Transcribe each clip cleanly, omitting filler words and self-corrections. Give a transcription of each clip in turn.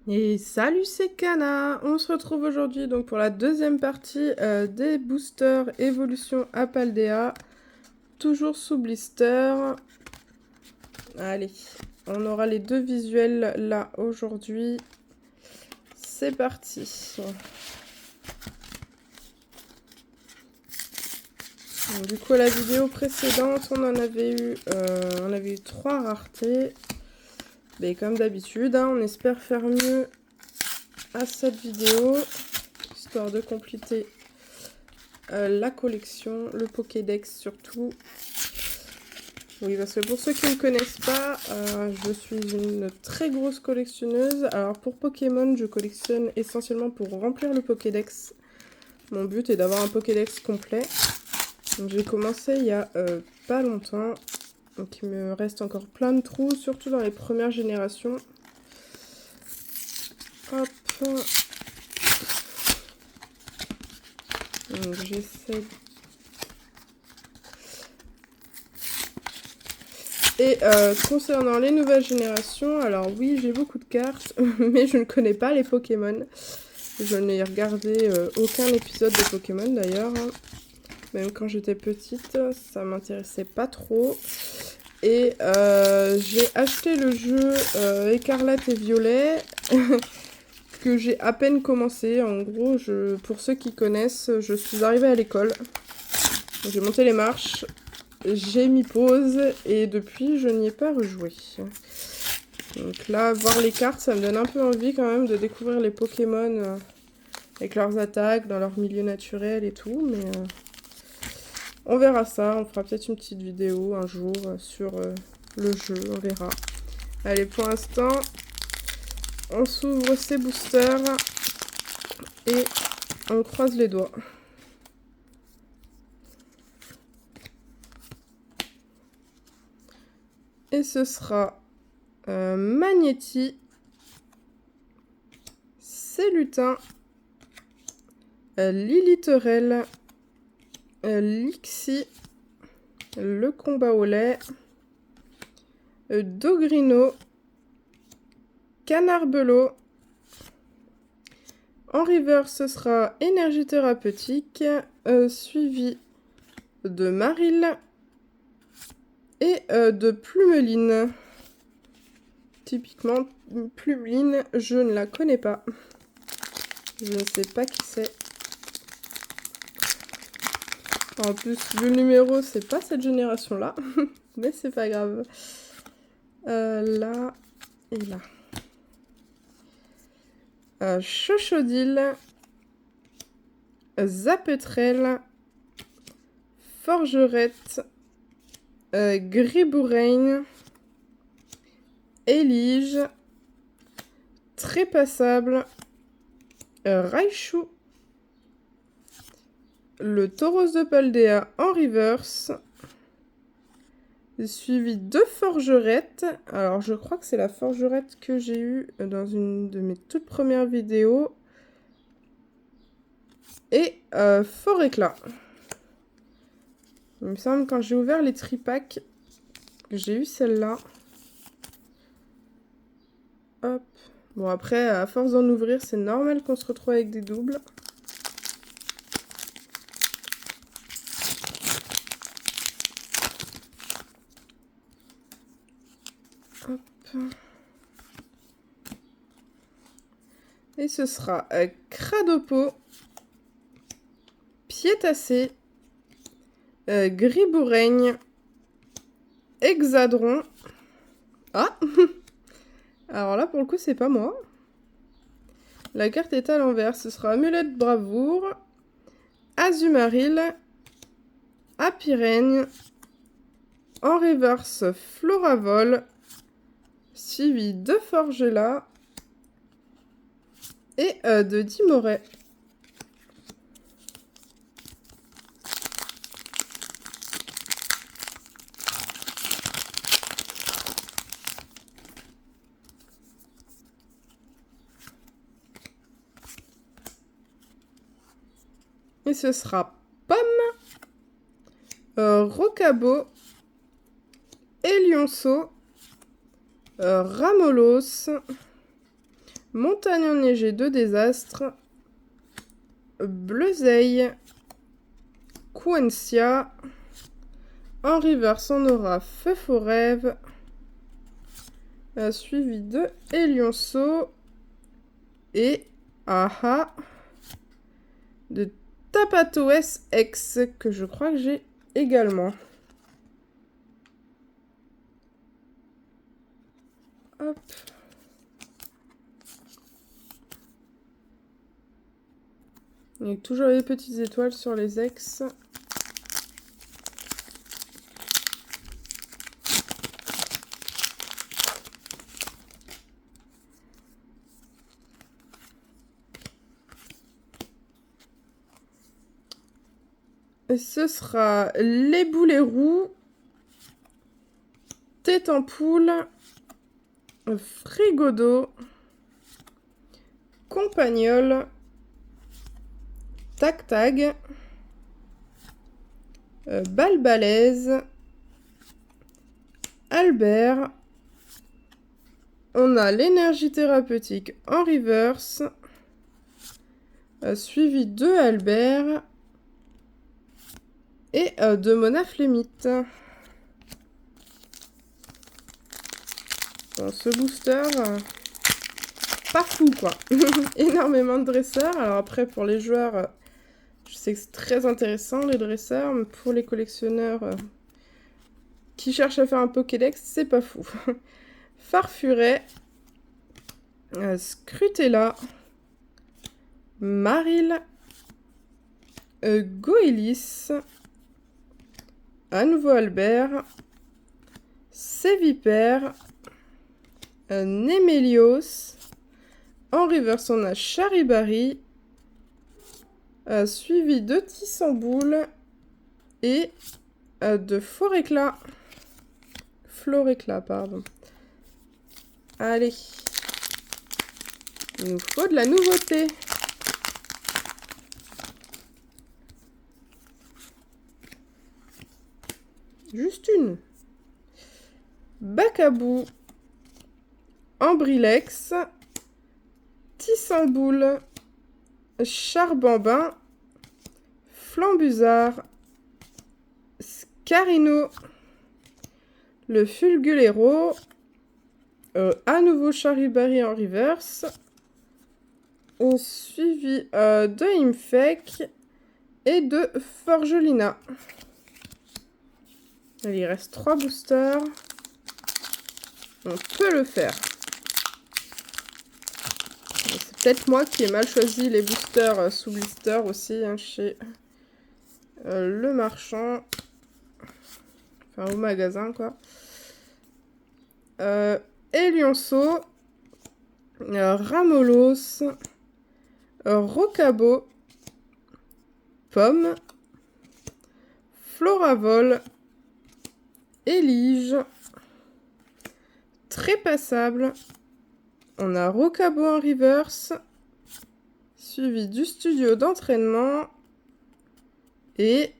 Et salut, c'est Kana. On se retrouve aujourd'hui donc pour la deuxième partie des boosters évolution à Paldea, toujours sous blister. Allez, on aura les deux visuels là aujourd'hui. C'est parti. Donc, du coup, la vidéo précédente, on avait eu 3 raretés. Mais comme d'habitude, hein, on espère faire mieux à cette vidéo, histoire de compléter la collection, le Pokédex surtout. Oui, parce que pour ceux qui ne me connaissent pas, je suis une très grosse collectionneuse. Alors pour Pokémon, je collectionne essentiellement pour remplir le Pokédex. Mon but est d'avoir un Pokédex complet. Donc j'ai commencé il y a pas longtemps. Donc il me reste encore plein de trous, surtout dans les premières générations. Hop. Donc j'essaie. Et concernant les nouvelles générations, alors oui, j'ai beaucoup de cartes, mais je ne connais pas les Pokémon. Je n'ai regardé aucun épisode de Pokémon d'ailleurs. Même quand j'étais petite, ça m'intéressait pas trop. Et j'ai acheté le jeu Écarlate et Violet, que j'ai à peine commencé. En gros, pour ceux qui connaissent, je suis arrivée à l'école. J'ai monté les marches, j'ai mis pause, et depuis, je n'y ai pas rejoué. Donc là, voir les cartes, ça me donne un peu envie quand même de découvrir les Pokémon avec leurs attaques, dans leur milieu naturel et tout, mais on verra ça. On fera peut-être une petite vidéo un jour sur le jeu, on verra. Allez, pour l'instant, on s'ouvre ces boosters et on croise les doigts. Et ce sera Magnéti, Célutin, Liliterel, Lixie, le combat au lait, Dogrino, Canarbelot. En reverse, ce sera énergie thérapeutique, suivi de Maril et de Plumeline. Typiquement, Plumeline, je ne la connais pas. Je ne sais pas qui c'est. En plus, le numéro, c'est pas cette génération-là. Mais c'est pas grave. Là et là. Chochodile, Zapetrel, Forgerette, Gribouraine, Élige, Trépassable, Raichu, le Tauros de Paldea en reverse, suivi de Forgerette. Alors je crois que c'est la Forgerette que j'ai eue dans une de mes toutes premières vidéos. Et Fort Éclat. Il me semble quand j'ai ouvert les tripacks, j'ai eu celle-là. Hop. Bon après, à force d'en ouvrir, c'est normal qu'on se retrouve avec des doubles. Hop. Et ce sera Cradopo, Piétassé, Griboureigne, Hexadron. Ah. Alors là, pour le coup, c'est pas moi. La carte est à l'envers. Ce sera Amulette de Bravoure, Azumaril, Apiraigne, en reverse Floravol, suivi de Forgela et de Dimoret. Et ce sera Pomme, Rocabo, Elionceau, Ramolos, Montagne enneigée de désastre. Bleuzeille. Quencia. En reverse, on aura Feu Faux Rêve. Suivi de Elionceau. Et Aha de Tapato SX que je crois que j'ai également. Hop. Il y a toujours les petites étoiles sur les ex. Et ce sera les boulets roux, tête en poule, frigodo, compagnol, tac-tag, balbalaise, Albert. On a l'énergie thérapeutique en reverse, suivi de Albert. Et de Mona Flémite. Bon, ce booster, pas fou quoi. Énormément de dresseurs. Alors après, pour les joueurs, je sais que c'est très intéressant les dresseurs. Mais pour les collectionneurs qui cherchent à faire un Pokédex, c'est pas fou. Farfuret. Scrutella. Maril. Goélis. À nouveau Albert, Sévipère, Némélios, en reverse on a Charibari, suivi de Tissamboule et de Floréclat, pardon. Allez, il nous faut de la nouveauté. Juste une. Bacabou. Ambrilex. Tissamboule. Charbambin. Flambuzard. Scarino. Le Fulgulero. À nouveau Charibari en reverse. Suivi de Imfek et de Forgelina. Il reste 3 boosters. On peut le faire. C'est peut-être moi qui ai mal choisi les boosters sous blister aussi hein, chez le marchand. Enfin au magasin quoi. Elionceau. Ramolos. Rocabo. Pomme. Floravol. Élige, Trépassable, on a Rocabo en reverse, suivi du studio d'entraînement et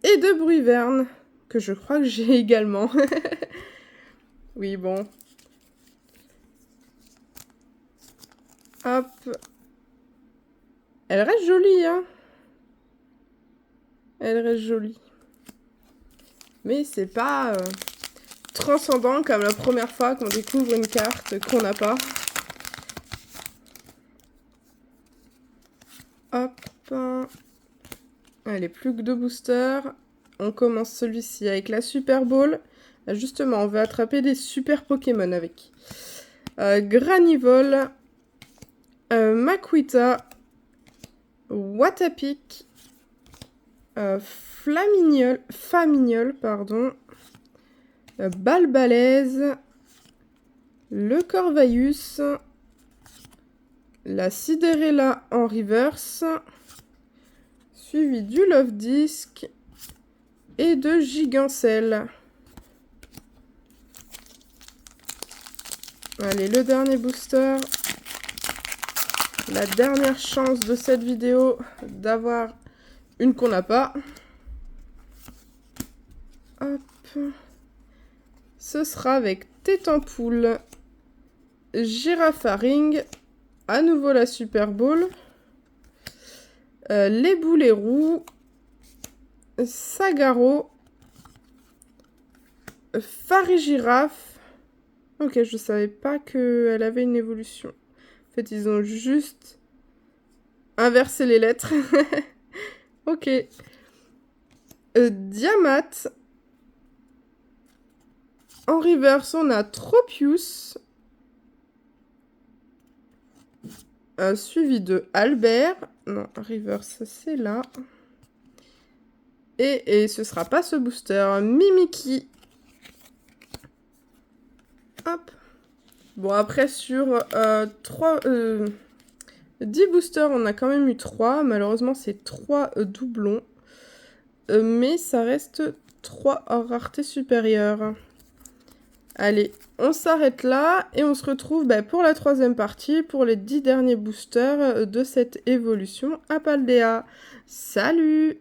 de Bruiverne, que je crois que j'ai également. Oui, bon. Hop. Elle reste jolie, hein. Elle reste jolie. Mais c'est pas transcendant comme la première fois qu'on découvre une carte qu'on n'a pas. Hop. Allez, plus que 2 boosters. On commence celui-ci avec la Super Ball. Justement, on va attraper des super Pokémon avec. Granivol. Makuita. Watapic. Famignol, pardon. Balbalaise. Le Corvaïus. La Sidérella en reverse. Suivi du Love Disc. Et de Gigancelle. Allez, le dernier booster. La dernière chance de cette vidéo d'avoir une qu'on n'a pas. Hop. Ce sera avec Tête en poule, Girafaring, à nouveau la Super Bowl, les boulets roux, Sagaro, Farigiraffe. Ok, je savais pas qu'elle avait une évolution. En fait, ils ont juste inversé les lettres. Ok. Diamat. En reverse, on a Tropius. Suivi de Albert. Non, reverse, c'est là. Et ce sera pas ce booster. Mimiki. Hop. Bon, après, sur 10 boosters, on a quand même eu 3. Malheureusement, c'est 3 doublons. Mais ça reste 3 raretés supérieures. Allez, on s'arrête là et on se retrouve pour la 3e partie, pour les 10 derniers boosters de cette évolution à Paldea. Salut!